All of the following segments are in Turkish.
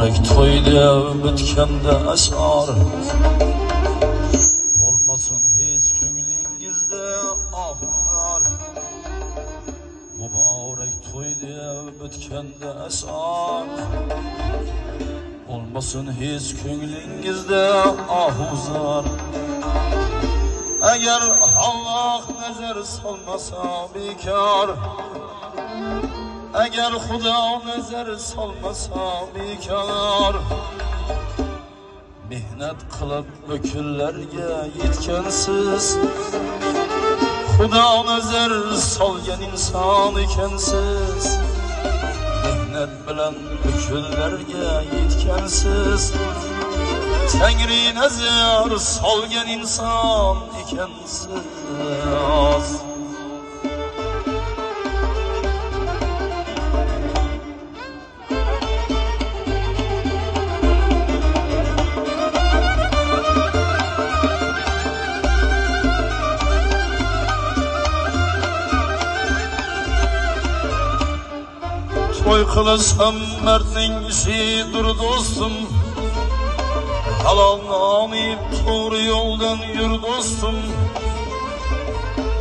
Mübarek toyda bitkende eşar. Olmasın hiç könglinizde ahuzar. Mübarek toyda bitkende eşar. Olmasın hiç könglinizde ahuzar. Eğer Allah nazar salmasa bekar, eğer Xudo nazar salmasa bekar, mehnat qilib o'killarga yetgansiz, Xudo nazar solgan inson ekansiz. Mehnat bilan o'killarga yetgansiz, Tengri nazar solgan inson ekansiz. Toy qilsam mardning ishidir do'stim, halolni olib to'g'ri yo'ldan yur do'stim.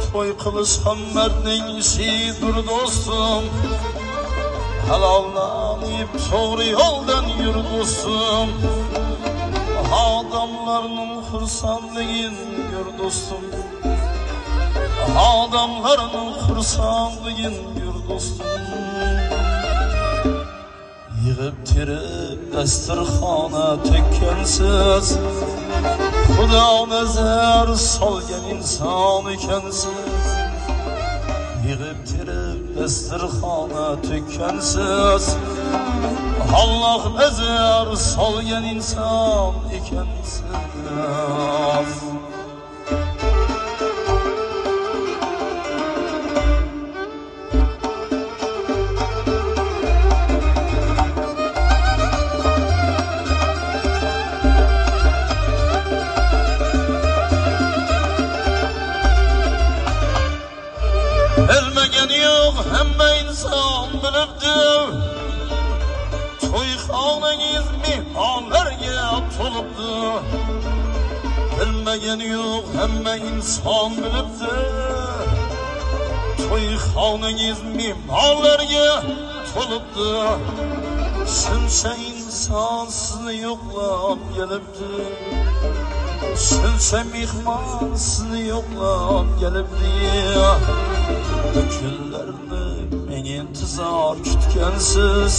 Toy qilsam mardning ishidir do'stim, halolni olib to'g'ri yo'ldan yur do'stim. Odamlarning xursandligin gör do'stim, odamlarning xursandligin gör do'stim. Yig'ib terib dasturxona tekkansiz, Xudo nazar solgan inson ekansiz. Yig'ib terib dasturxona tekkansiz, Allah nazar solgan inson ekansiz. Bilmegen yok, hamma inson bilibdi. To'yxonangiz mehmonlarga to'libdi. Bilmegen yok, hamma inson bilibdi. To'yxonangiz mehmonlarga to'libdi. Shuncha inson sizni yo'qlab kelibdi. Shuncha mehmon sizni yo'qlab kelibdi. O'killarni men intizor kutgansiz,